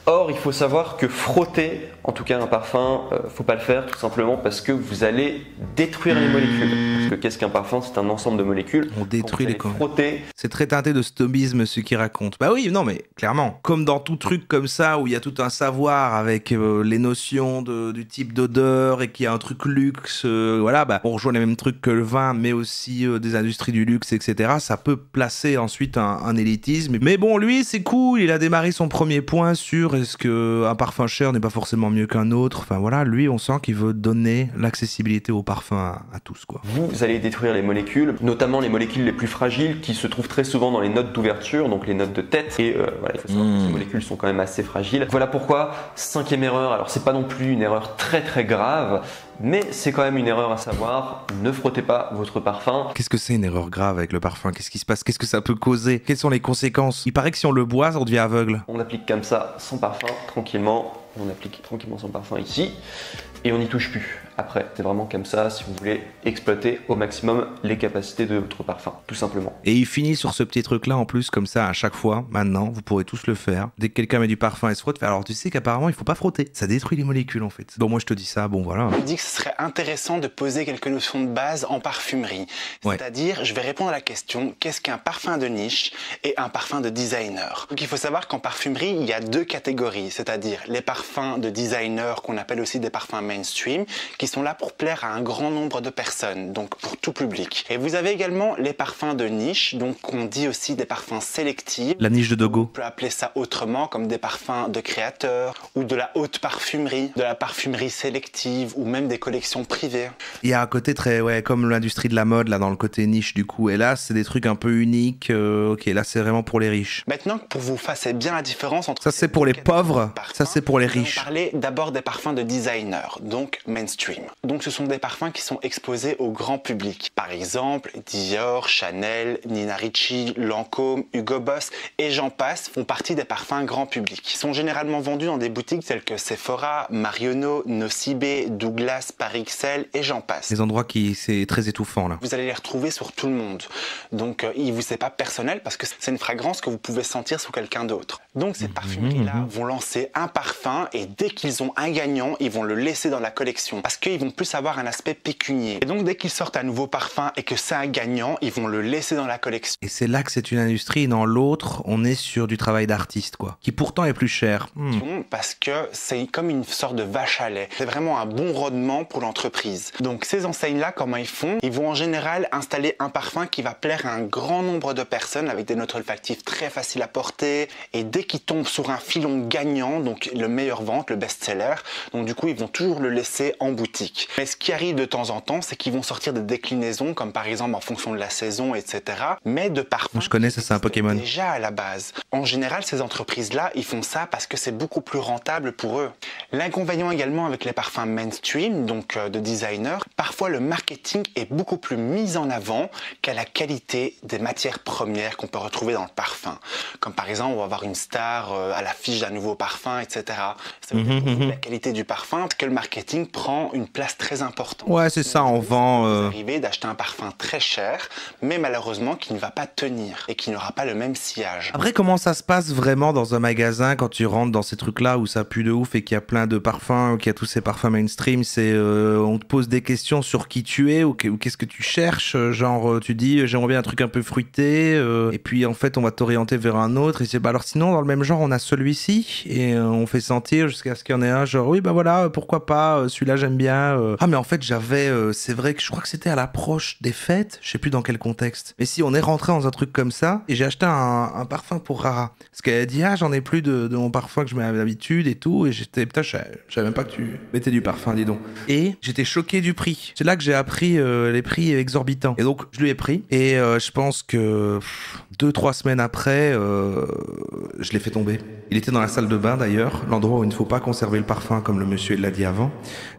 Or, il faut savoir que frotter, en tout cas un parfum, faut pas le faire tout simplement parce que vous allez détruire les molécules. Parce que qu'est-ce qu'un parfum? C'est un ensemble de molécules. On détruit les corps. Frotter. C'est très teinté de snobisme ce qu'il raconte. Bah oui, non mais clairement. Comme dans tout truc comme ça où il y a tout un savoir avec les notions du type d'odeur et qu'il y a un truc luxe, voilà, bah on rejoint les mêmes trucs que le vin, mais aussi des industries du luxe, etc. Ça peut placer ensuite un élitisme. Mais bon, lui, c'est cool. Il a démarré son premier point sur est-ce qu'un parfum cher n'est pas forcément mieux qu'un autre. Enfin voilà, lui, on sent qu'il veut donner l'accessibilité au parfum à tous, quoi. Vous allez détruire les molécules, notamment les molécules les plus fragiles qui se trouvent très souvent dans les notes d'ouverture, donc les notes de tête. Et voilà, il faut savoir que ces molécules sont quand même assez fragiles. Voilà pourquoi, cinquième erreur, alors c'est pas non plus une erreur très grave, mais c'est quand même une erreur à savoir, ne frottez pas votre parfum. Qu'est-ce que c'est une erreur grave avec le parfum? Qu'est-ce qui se passe? Qu'est-ce que ça peut causer? Quelles sont les conséquences? Il paraît que si on le boit, on devient aveugle. On applique comme ça son parfum, tranquillement. On applique tranquillement son parfum ici et on n'y touche plus. Après, c'est vraiment comme ça si vous voulez exploiter au maximum les capacités de votre parfum, tout simplement. Et il finit sur ce petit truc-là en plus, comme ça, à chaque fois, maintenant, vous pourrez tous le faire. Dès que quelqu'un met du parfum et se frotte, alors tu sais qu'apparemment, il faut pas frotter. Ça détruit les molécules en fait. Bon, moi je te dis ça, bon voilà. Je me dis que ce serait intéressant de poser quelques notions de base en parfumerie. C'est-à-dire, je vais répondre à la question, qu'est-ce qu'un parfum de niche et un parfum de designer? Donc il faut savoir qu'en parfumerie, il y a deux catégories, c'est-à-dire les parfums de designer qu'on appelle aussi des parfums mainstream, qui sont là pour plaire à un grand nombre de personnes, donc pour tout public. Et vous avez également les parfums de niche, donc on dit aussi des parfums sélectifs. La niche de Dogo. On peut appeler ça autrement, comme des parfums de créateurs, ou de la haute parfumerie, de la parfumerie sélective, ou même des collections privées. Il y a un côté très, comme l'industrie de la mode, là, dans le côté niche du coup. Et là, c'est des trucs un peu uniques. Ok, là, c'est vraiment pour les riches. Maintenant, pour vous fassiez bien la différence entre... Ça, c'est pour les pauvres, ça, c'est pour les riches. On va parler d'abord des parfums de designer, donc mainstream. Donc ce sont des parfums qui sont exposés au grand public. Par exemple, Dior, Chanel, Nina Ricci, Lancôme, Hugo Boss et j'en passe font partie des parfums grand public. Ils sont généralement vendus dans des boutiques telles que Sephora, Marionneau, Nocibé, Douglas, Paris XL et j'en passe. Les endroits qui c'est très étouffant là. Vous allez les retrouver sur tout le monde. Donc c'est pas personnel parce que c'est une fragrance que vous pouvez sentir sur quelqu'un d'autre. Donc ces parfumeries-là vont lancer un parfum et dès qu'ils ont un gagnant, ils vont le laisser dans la collection parce qu'ils vont plus avoir un aspect pécunier. Et donc dès qu'ils sortent un nouveau parfum et que c'est un gagnant, ils vont le laisser dans la collection. Et c'est là que c'est une industrie. Dans l'autre, on est sur du travail d'artiste quoi, qui pourtant est plus cher. Parce que c'est comme une sorte de vache à lait. C'est vraiment un bon rendement pour l'entreprise. Donc ces enseignes-là, comment ils font? Ils vont en général installer un parfum qui va plaire à un grand nombre de personnes avec des notes olfactives très faciles à porter. Et dès qu'ils tombent sur un filon gagnant, donc le meilleur vente, le best-seller, donc du coup ils vont toujours le laisser en boutique. Mais ce qui arrive de temps en temps, c'est qu'ils vont sortir des déclinaisons, comme par exemple en fonction de la saison, etc. Mais de parfums. Je connais ça, c'est un Pokémon. Déjà à la base. En général, ces entreprises-là, ils font ça parce que c'est beaucoup plus rentable pour eux. L'inconvénient également avec les parfums mainstream, donc de designer, parfois le marketing est beaucoup plus mis en avant qu'à la qualité des matières premières qu'on peut retrouver dans le parfum. Comme par exemple, on va avoir une star à l'affiche d'un nouveau parfum, etc. Ça veut dire que la qualité du parfum, que le marketing prend une une place très importante. Ouais, c'est ça, on vend... Vous arrivez d'acheter un parfum très cher, mais malheureusement qui ne va pas tenir et qui n'aura pas le même sillage. Après, comment ça se passe vraiment dans un magasin quand tu rentres dans ces trucs-là où ça pue de ouf et qu'il y a plein de parfums, qu'il y a tous ces parfums mainstream? C'est on te pose des questions sur qui tu es ou qu'est-ce que tu cherches? Genre, tu dis, j'aimerais bien un truc un peu fruité, et puis en fait, on va t'orienter vers un autre. Et c'est bah alors sinon, dans le même genre, on a celui-ci et on fait sentir jusqu'à ce qu'il y en ait un, genre, oui, bah voilà, pourquoi pas, celui-là, j'aime bien. Ah, mais en fait, j'avais, c'est vrai que je crois que c'était à l'approche des fêtes, je sais plus dans quel contexte. Mais si, on est rentré dans un truc comme ça et j'ai acheté un parfum pour Rara. Parce qu'elle a dit, ah, j'en ai plus de mon parfum que je mets d'habitude et tout. Et j'étais, putain, je savais même pas que tu mettais du parfum, dis donc. Et j'étais choqué du prix. C'est là que j'ai appris les prix exorbitants. Et donc, je lui ai pris. Et je pense que 2-3 semaines après, je l'ai fait tomber. Il était dans la salle de bain d'ailleurs, l'endroit où il ne faut pas conserver le parfum, comme le monsieur l'a dit avant.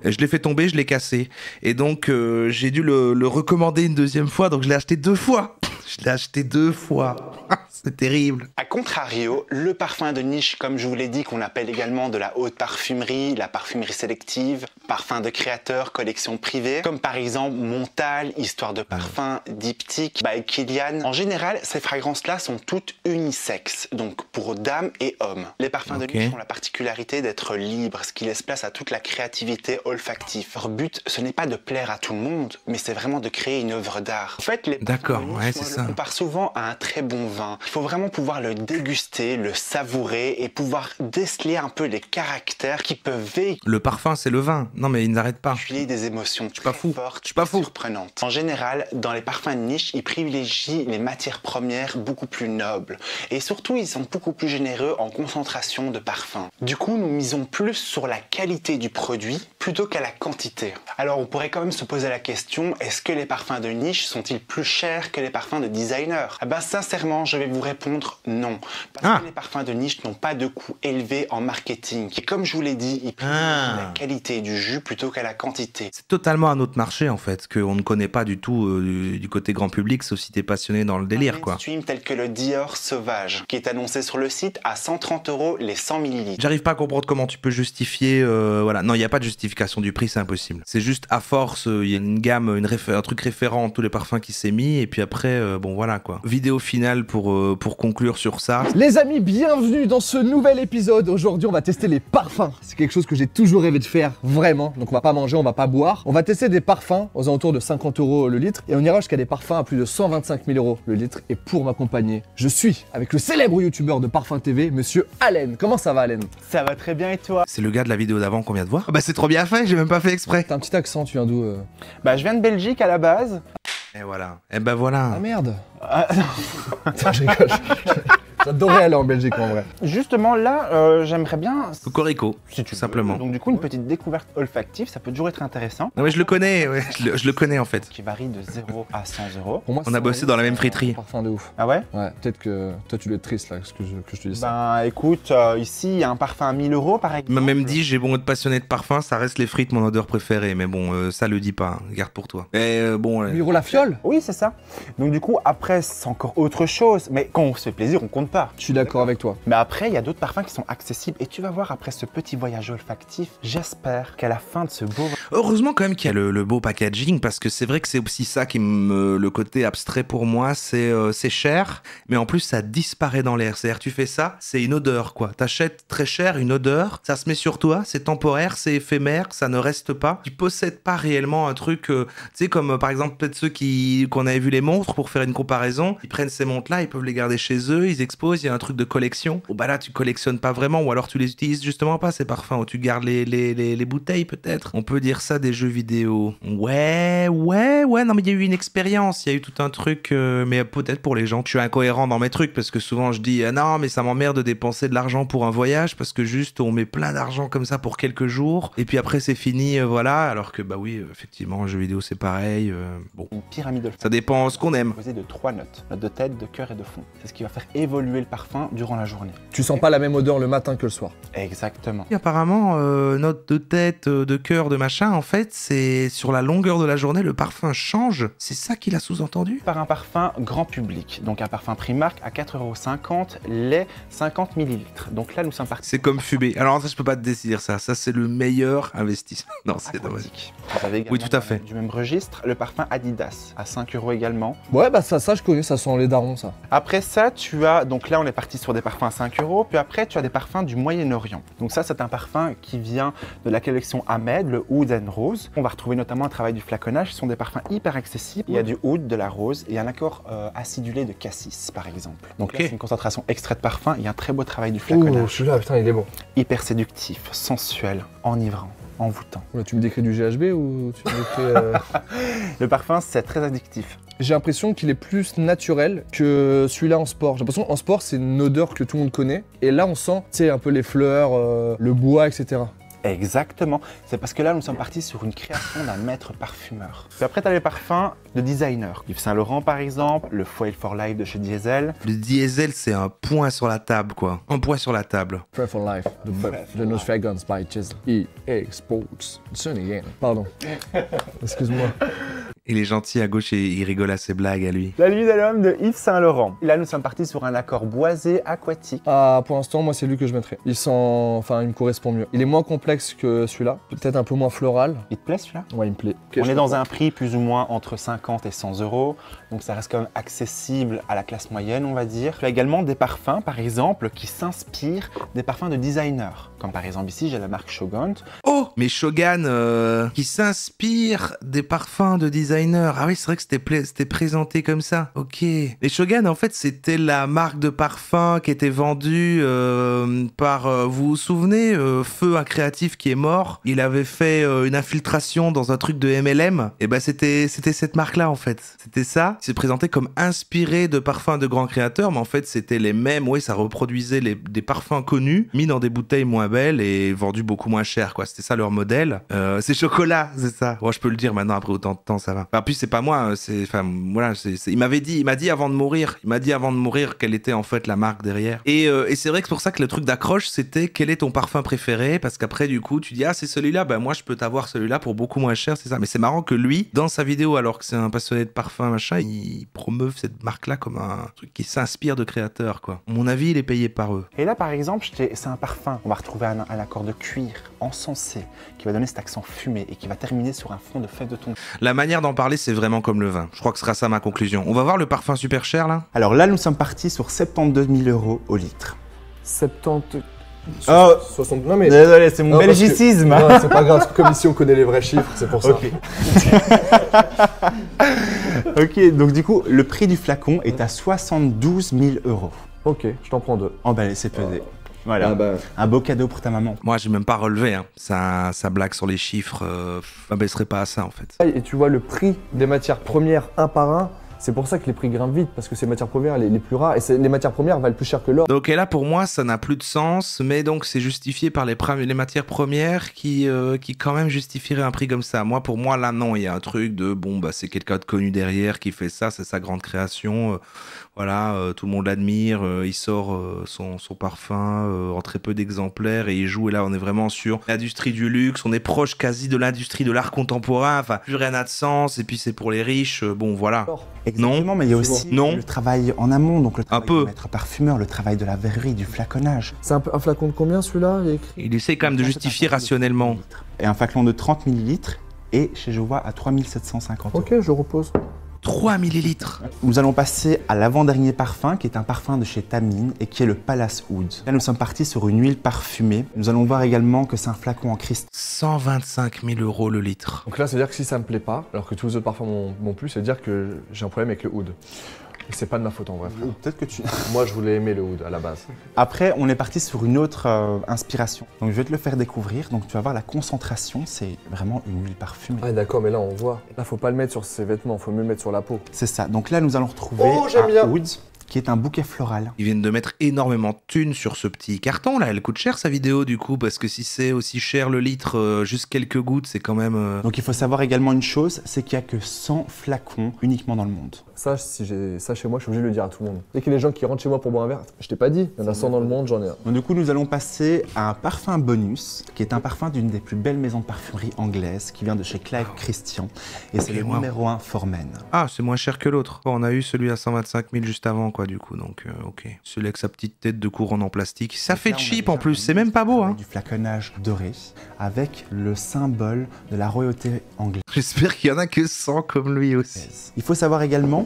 Et je l'ai fait tomber, je l'ai cassé. Et donc, j'ai dû le recommander une deuxième fois. Donc, je l'ai acheté 2 fois. Je l'ai acheté 2 fois. C'est terrible. A contrario, le parfum de niche, comme je vous l'ai dit, qu'on appelle également de la haute parfumerie, la parfumerie sélective, parfum de créateur, collection privée, comme par exemple Montal, Histoire de parfum, Diptyque, by Kilian. En général, ces fragrances-là sont toutes unisexes, donc pour dames et hommes. Les parfums de niche ont la particularité d'être libres, ce qui laisse place à toute la créativité olfactive. Leur but, ce n'est pas de plaire à tout le monde, mais c'est vraiment de créer une œuvre d'art. En fait, les parfums de niche, moi, je le compare souvent à un très bon vin. Il faut vraiment pouvoir le déguster, le savourer et pouvoir déceler un peu les caractères qui peuvent véhiculer. Le parfum, c'est le vin. Non, mais il n'arrête pas. Des émotions très fortes, surprenantes. En général, dans les parfums de niche, ils privilégient les matières premières beaucoup plus nobles. Et surtout, ils sont beaucoup plus généreux en concentration de parfums. Du coup, nous misons plus sur la qualité du produit plutôt qu'à la quantité. Alors, on pourrait quand même se poser la question, est-ce que les parfums de niche sont-ils plus chers que les parfums de designer? Eh ben, sincèrement, je vais vous répondre non. Parce que les parfums de niche n'ont pas de coût élevé en marketing. Et comme je vous l'ai dit, ils privilégient la qualité du jus plutôt qu'à la quantité. C'est totalement un autre marché en fait, qu'on ne connaît pas du tout du côté grand public, sauf si t'es passionné dans le délire quoi. Un tel que le Dior Sauvage, qui est annoncé sur le site à 130 € les 100 ml. J'arrive pas à comprendre comment tu peux justifier, voilà, non il n'y a pas de justification du prix, c'est impossible. C'est juste à force, il y a une gamme, un truc référent, tous les parfums qui s'est mis, et puis après, bon voilà quoi. Vidéo finale pour conclure sur ça. Les amis, bienvenue dans ce nouvel épisode. Aujourd'hui, on va tester les parfums. C'est quelque chose que j'ai toujours rêvé de faire, vraiment. Donc on va pas manger, on va pas boire. On va tester des parfums aux alentours de 50 € le litre. Et on ira jusqu'à des parfums à plus de 125 000 € le litre. Et pour m'accompagner, je suis avec le célèbre youtubeur de Parfum TV, monsieur Allen. Comment ça va, Allen? Ça va très bien, et toi? C'est le gars de la vidéo d'avant qu'on vient de voir. Bah c'est trop bien fait, j'ai même pas fait exprès. T'as un petit accent, tu viens d'où Bah je viens de Belgique à la base. Et voilà. Et ben voilà. Ah merde. Attends, je rigole. J'adorais aller en Belgique en vrai. Justement là, j'aimerais bien... Cocorico, si tu simplement. Veux. Donc du coup, une petite découverte olfactive, ça peut toujours être intéressant. Non mais je le connais, ouais, je le connais en fait. Qui varie de 0 à 100 €. Pour moi, on a bossé dans la même friterie. Parfum de ouf. Ah ouais? Ouais, peut-être que toi tu dois être triste là, que je te dis ça. Ben écoute, ici il y a un parfum à 1000 € par exemple. Il m'a même dit, j'ai bon être passionné de parfum, ça reste les frites mon odeur préférée, mais bon, ça le dit pas, hein. Garde pour toi. Et bon... 1000 € la fiole? Oui, c'est ça. Donc du coup, après c'est encore autre chose, mais quand on se fait plaisir, on compte pas. Je suis d'accord avec toi. Mais après, il y a d'autres parfums qui sont accessibles et tu vas voir après ce petit voyage olfactif, j'espère qu'à la fin de ce beau... Heureusement quand même qu'il y a le beau packaging, parce que c'est vrai que c'est aussi ça qui me... Le côté abstrait pour moi, c'est cher, mais en plus ça disparaît dans l'air. C'est-à-dire tu fais ça, c'est une odeur quoi. T'achètes très cher une odeur, ça se met sur toi, c'est temporaire, c'est éphémère, ça ne reste pas. Tu possèdes pas réellement un truc, tu sais comme par exemple peut-être ceux qu'on avait vu les montres pour faire une comparaison, ils prennent ces montres là, ils peuvent les garder chez eux, ils exposent, il y a un truc de collection. Bon bah là tu collectionnes pas vraiment, ou alors tu les utilises justement pas ces parfums, ou tu gardes les bouteilles peut-être. On peut dire ça des jeux vidéo. Ouais, non mais il y a eu une expérience, il y a eu tout un truc, mais peut-être pour les gens, je suis incohérent dans mes trucs, parce que souvent je dis, non mais ça m'emmerde de dépenser de l'argent pour un voyage, parce que juste on met plein d'argent comme ça pour quelques jours, et puis après c'est fini, voilà, alors que bah oui, effectivement, jeux vidéo c'est pareil, bon. Une pyramide olfactive. Ça dépend ce qu'on aime. Composée de 3 notes. Note de tête, de cœur et de fond. C'est ce qui va faire évoluer évoluer le parfum durant la journée. Tu sens pas la même odeur le matin que le soir. Exactement. Et apparemment, note de tête, de cœur, de machin, en fait, c'est sur la longueur de la journée, le parfum change. C'est ça qu'il a sous-entendu? Par un parfum grand public, donc un parfum Primark à 4,50 €, les 50 ml. Donc là, nous sommes partis. C'est comme fumer. Alors ça, je peux pas te décider ça. Ça, c'est le meilleur investissement. Non, c'est dommage. Aquatique. Vous avez également Oui, tout à fait. Du même registre, le parfum Adidas à 5 € également. Ouais, bah ça je connais, ça sent les darons, ça. Après ça, tu as, donc là on est parti sur des parfums à 5 €, puis après tu as des parfums du Moyen-Orient. Donc ça c'est un parfum qui vient de la collection Ahmed, le Oud and Rose. On va retrouver notamment un travail du flaconnage, ce sont des parfums hyper accessibles. Il y a du oud, de la rose et un accord acidulé de cassis par exemple. Donc là Ok. c'est une concentration extrait de parfum, il y a un très beau travail du flaconnage. celui-là, putain, il est bon. Hyper séductif, sensuel, enivrant, envoûtant. Là, tu me décris du GHB ou tu me décris... Le parfum c'est très addictif. J'ai l'impression qu'il est plus naturel que celui-là en sport. J'ai l'impression qu'en sport, c'est une odeur que tout le monde connaît. Et là, on sent, tu sais, un peu les fleurs, le bois, etc. Exactement, c'est parce que là nous sommes partis sur une création d'un maître parfumeur. Puis après tu as les parfums de designers. Yves Saint Laurent par exemple, le Foil for Life de chez Diesel. Le diesel, c'est un point sur la table, quoi. Un point sur la table. Pray for Life, the No Fragrance by Diesel. EA Sports. Pardon. Excuse-moi. Il est gentil à gauche et il rigole à ses blagues à lui. La nuit de l'homme de Yves Saint Laurent. Là nous sommes partis sur un accord boisé aquatique. Ah, pour l'instant, moi, c'est lui que je mettrais. Il sent... Enfin, il me correspond mieux. Il est moins complexe que celui-là. Peut-être un peu moins floral. Il te plaît celui-là? Ouais, il me plaît. On est dans un prix plus ou moins entre 50 et 100 €, donc ça reste quand même accessible à la classe moyenne, on va dire. Tu as également des parfums, par exemple, qui s'inspirent des parfums de designers. Comme par exemple ici, j'ai la marque Shogun. Oh, mais Shogun, qui s'inspire des parfums de designer. Ah oui, c'est vrai que c'était présenté comme ça. Ok. Les Shogun, en fait, c'était la marque de parfum qui était vendue par, vous vous souvenez, Feu, un créatif qui est mort. Il avait fait une infiltration dans un truc de MLM. Et ben c'était cette marque-là, en fait. C'était ça. C'est présenté comme inspiré de parfums de grands créateurs, mais en fait, c'était les mêmes. Oui, ça reproduisait des parfums connus, mis dans des bouteilles moins belles et vendus beaucoup moins cher, quoi. C'était ça leur modèle. C'est chocolat, c'est ça. Bon, je peux le dire maintenant après autant de temps, ça va. En plus, c'est pas moi, enfin, voilà, il m'a dit avant de mourir quelle était en fait la marque derrière. Et c'est vrai que c'est pour ça que le truc d'accroche, c'était quel est ton parfum préféré, parce qu'après, du coup, tu dis, ah, c'est celui-là, ben moi, je peux t'avoir celui-là pour beaucoup moins cher, c'est ça. Mais c'est marrant que lui, dans sa vidéo, alors que c'est un passionné de parfum, machin, il promeuve cette marque-là comme un truc qui s'inspire de créateurs, quoi. À mon avis, il est payé par eux. Et là, par exemple, c'est un parfum. On va retrouver un accord de cuir encensé qui va donner cet accent fumé et qui va terminer sur un fond de fèves de thon. La manière d'en parler, c'est vraiment comme le vin. Je crois que ce sera ça ma conclusion. On va voir le parfum super cher, là. Alors là, nous sommes partis sur 72 000 € au litre. 70... Oh 60... Non mais... Désolé, c'est mon Non, parce que- belgicisme. Non, c'est pas grave, comme ici on connaît les vrais chiffres, c'est pour ça. Ok. Ok, donc du coup, le prix du flacon est à 72 000 €. Ok, je t'en prends deux. Emballé, c'est pesé. Voilà, Ah bah... un beau cadeau pour ta maman. Moi, j'ai même pas relevé, hein. Ça blague sur les chiffres. M'abaisserait pas à ça, en fait. Et tu vois le prix des matières premières un par un, c'est pour ça que les prix grimpent vite, parce que c'est les matières premières les plus rares, et les matières premières valent plus cher que l'or. Donc et là, pour moi, ça n'a plus de sens, mais donc c'est justifié par les matières premières qui quand même justifieraient un prix comme ça. Moi, pour moi, là, non, il y a un truc de, bon, bah, c'est quelqu'un de connu derrière qui fait ça, c'est sa grande création, voilà, tout le monde l'admire, il sort son parfum en très peu d'exemplaires et il joue, et là, on est vraiment sur l'industrie du luxe, on est proche quasi de l'industrie de l'art contemporain, enfin, plus rien n'a de sens, et puis c'est pour les riches, bon, voilà. Exactement, mais il y a aussi Non. le travail en amont, donc le travail peu. du maître parfumeur, le travail de la verrerie, du flaconnage. C'est un flacon de combien celui-là? Il est écrit Il essaie quand même de justifier rationnellement. Et un flacon de 30 ml et chez Jovois à 3 750 €. Ok, je repose. 3 millilitres. Nous allons passer à l'avant-dernier parfum qui est un parfum de chez Tamine et qui est le Palace Oud. Là, nous sommes partis sur une huile parfumée. Nous allons voir également que c'est un flacon en cristal. 125 000 € le litre. Donc là, c'est-à-dire que si ça me plaît pas, alors que tous les autres parfums m'ont plu, c'est-à-dire que j'ai un problème avec le oud. Et c'est pas de ma faute en vrai. frère. Peut-être que tu... Moi, je voulais aimer le oud à la base. Après, on est parti sur une autre inspiration. Donc, je vais te le faire découvrir. Donc, tu vas voir la concentration. C'est vraiment une huile parfumée. Ah d'accord, mais là, on voit. Là, faut pas le mettre sur ses vêtements, faut mieux le mettre sur la peau. C'est ça. Donc là, nous allons retrouver Oh, j'aime un bien. oud qui est un bouquet floral. Ils viennent de mettre énormément de thunes sur ce petit carton là. Elle coûte cher sa vidéo du coup, parce que si c'est aussi cher le litre, juste quelques gouttes, c'est quand même... Donc il faut savoir également une chose, c'est qu'il n'y a que 100 flacons uniquement dans le monde. Ça, si j'ai ça chez moi, je suis obligé de le dire à tout le monde. Dès qu'il y a des gens qui rentrent chez moi pour boire un verre, je t'ai pas dit, il y en a 100 dans le monde, j'en ai un. Donc du coup, nous allons passer à un parfum bonus, qui est un parfum d'une des plus belles maisons de parfumerie anglaises, qui vient de chez Clive Christian, et c'est le numéro 1 For Men. Ah, c'est moins cher que l'autre. Bon, on a eu celui à 125 000 juste avant, quoi, du coup, donc ok. Celui avec sa petite tête de couronne en plastique. Ça fait cheap en plus, c'est même pas beau, hein. Du flaconnage doré, avec le symbole de la royauté anglaise. J'espère qu'il y en a que 100 comme lui aussi. Il faut savoir également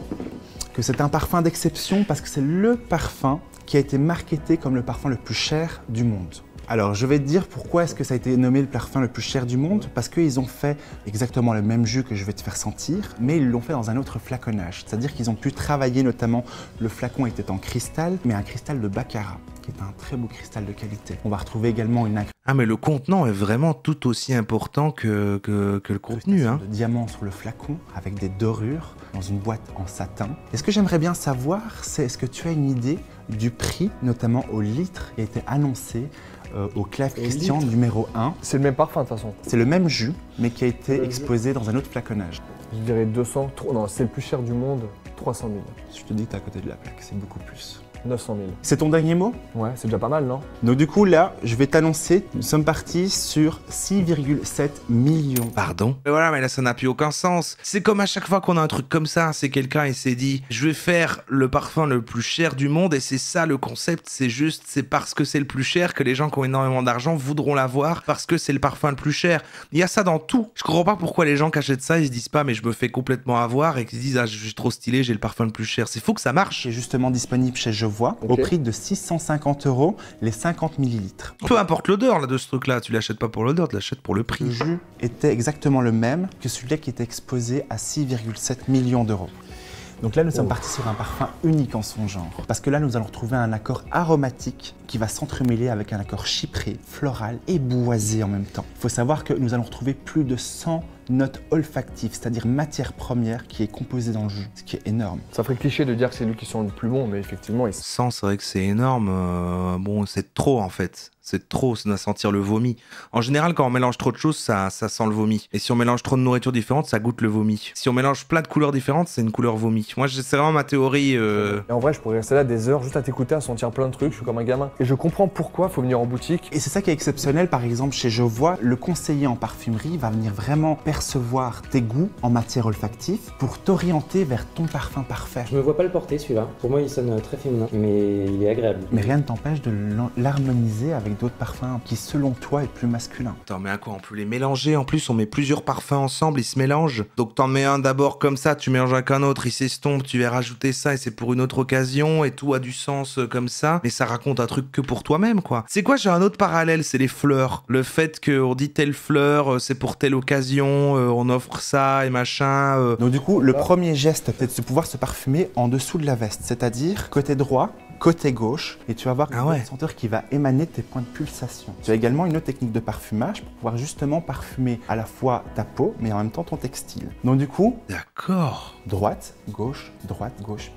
que c'est un parfum d'exception parce que c'est le parfum qui a été marketé comme le parfum le plus cher du monde. Alors, je vais te dire pourquoi est-ce que ça a été nommé le parfum le plus cher du monde. Parce qu'ils ont fait exactement le même jus que je vais te faire sentir, mais ils l'ont fait dans un autre flaconnage. C'est-à-dire qu'ils ont pu travailler, notamment, le flacon était en cristal, mais un cristal de Baccarat, qui est un très beau cristal de qualité. On va retrouver également une Ah, mais le contenant est vraiment tout aussi important que le contenu, hein. de diamants sur le flacon, avec des dorures, dans une boîte en satin. Et ce que j'aimerais bien savoir, c'est est-ce que tu as une idée du prix, notamment au litre, qui a été annoncé au Clive Christian numéro 1. C'est le même parfum de toute façon. C'est le même jus, mais qui a été exposé dans un autre flaconnage. Je dirais 200, non, c'est le plus cher du monde, 300 000. Je te dis que t'es à côté de la plaque, c'est beaucoup plus. 900 000. C'est ton dernier mot? Ouais, c'est déjà pas mal, non? Donc du coup, là, je vais t'annoncer, nous sommes partis sur 6,7 millions. Pardon? Mais voilà, mais là, ça n'a plus aucun sens. C'est comme à chaque fois qu'on a un truc comme ça, c'est quelqu'un, il s'est dit, je vais faire le parfum le plus cher du monde, et c'est ça le concept, c'est parce que c'est le plus cher que les gens qui ont énormément d'argent voudront l'avoir, parce que c'est le parfum le plus cher. Il y a ça dans tout. Je comprends pas pourquoi les gens qui achètent ça, ils se disent pas, mais je me fais complètement avoir, et qu'ils se disent, ah, je suis trop stylé, j'ai le parfum le plus cher. C'est fou que ça marche. Qui est justement disponible chez Jevois, au prix de 650 € les 50 millilitres. Peu importe l'odeur là de ce truc-là, tu l'achètes pas pour l'odeur, tu l'achètes pour le Le prix. jus était exactement le même que celui-là qui était exposé à 6,7 millions d'euros. Donc là, nous sommes partis sur un parfum unique en son genre. Parce que là, nous allons retrouver un accord aromatique qui va s'entremêler avec un accord chypré, floral et boisé en même temps. Il faut savoir que nous allons retrouver plus de 100 notes olfactives, c'est-à-dire matière première qui est composée dans le jus, ce qui est énorme. Ça ferait cliché de dire que c'est lui qui sent le plus bon, mais effectivement, il... 100, c'est vrai que c'est énorme. Bon, c'est trop en fait. C'est trop, ça doit sentir le vomi. En général, quand on mélange trop de choses, ça sent le vomi. Et si on mélange trop de nourriture différente, ça goûte le vomi. Si on mélange plein de couleurs différentes, c'est une couleur vomi. Moi, c'est vraiment ma théorie. Et en vrai, je pourrais rester là des heures juste à t'écouter, à sentir plein de trucs, je suis comme un gamin. Et je comprends pourquoi faut venir en boutique. Et c'est ça qui est exceptionnel, par exemple, chez Jevois, le conseiller en parfumerie va venir vraiment percevoir tes goûts en matière olfactive pour t'orienter vers ton parfum parfait. Je me vois pas le porter celui-là. Pour moi, il sonne très féminin, mais il est agréable. Mais rien ne t'empêche de l'harmoniser avec d'autres parfums qui, selon toi, est plus masculin. Attends, mais à quoi on peut les mélanger? En plus, on met plusieurs parfums ensemble, ils se mélangent. Donc t'en mets un d'abord comme ça, tu mélanges avec un autre, il s'estompe, tu vas rajouter ça et c'est pour une autre occasion et tout a du sens comme ça. Mais ça raconte un truc que pour toi-même, quoi. C'est quoi, j'ai un autre parallèle, c'est les fleurs. Le fait qu'on dit telle fleur, c'est pour telle occasion, on offre ça et machin. Donc du coup, le premier geste, c'est de pouvoir se parfumer en dessous de la veste, c'est-à-dire côté droit, côté gauche, et tu vas avoir une senteur qui va émaner tes points de pulsation. Tu as également une autre technique de parfumage pour pouvoir justement parfumer à la fois ta peau, mais en même temps ton textile. Donc du coup, d'accord. Droite, gauche,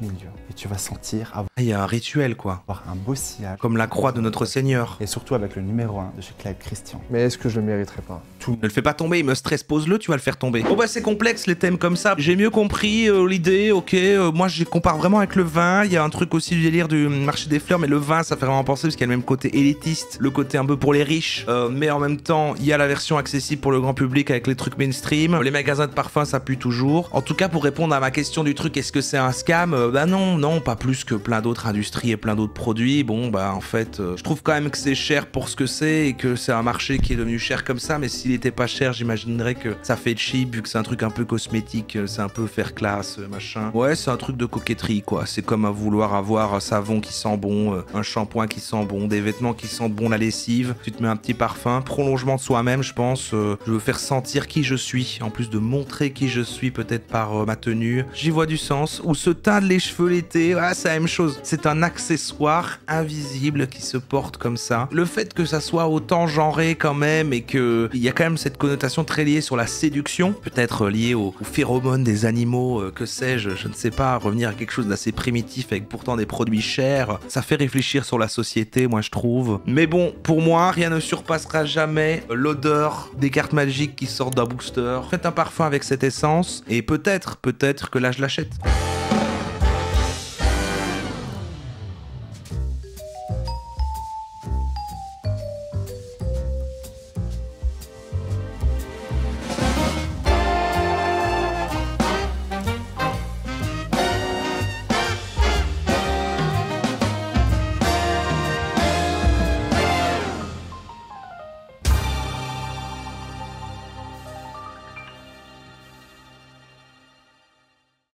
milieu. Et tu vas sentir Il y a un rituel, quoi. avoir un beau sillage. Comme la croix de notre Seigneur. Et surtout avec le numéro 1 de chez Clive Christian. Mais est-ce que je le mériterais pas? Ne le fais pas tomber, il me stresse, pose-le, tu vas le faire tomber. Bon bah c'est complexe les thèmes comme ça. J'ai mieux compris l'idée, ok. Moi je compare vraiment avec le vin. Il y a un truc aussi du délire du marché des fleurs, mais le vin ça fait vraiment penser parce qu'il y a le même côté élitiste, le côté un peu pour les riches. Mais en même temps, il y a la version accessible pour le grand public avec les trucs mainstream. Les magasins de parfums ça pue toujours. En tout cas pour répondre à ma question du truc, est-ce que c'est un scam? Bah non, pas plus que plein d'autres industries et plein d'autres produits. Bon bah en fait, je trouve quand même que c'est cher pour ce que c'est et que c'est un marché qui est devenu cher comme ça, mais s'il était pas cher, j'imaginerais que ça fait cheap vu que c'est un truc un peu cosmétique, c'est un peu faire classe, machin. Ouais, c'est un truc de coquetterie quoi. C'est comme à vouloir avoir un savon qui sent bon, un shampoing qui sent bon, des vêtements qui sentent bon, la lessive. Tu te mets un petit parfum, prolongement de soi-même, je pense. Je veux faire sentir qui je suis, en plus de montrer qui je suis peut-être par ma tenue. J'y vois du sens. Ou se teindre les cheveux l'été, ah, c'est la même chose. C'est un accessoire invisible qui se porte comme ça. Le fait que ça soit autant genré quand même et que il y a quand quand même cette connotation très liée sur la séduction, peut-être liée aux phéromones des animaux, que sais-je, je ne sais pas, revenir à quelque chose d'assez primitif avec pourtant des produits chers. Ça fait réfléchir sur la société, moi je trouve. Mais bon, pour moi, rien ne surpassera jamais l'odeur des cartes magiques qui sortent d'un booster. Faites un parfum avec cette essence et peut-être que là je l'achète.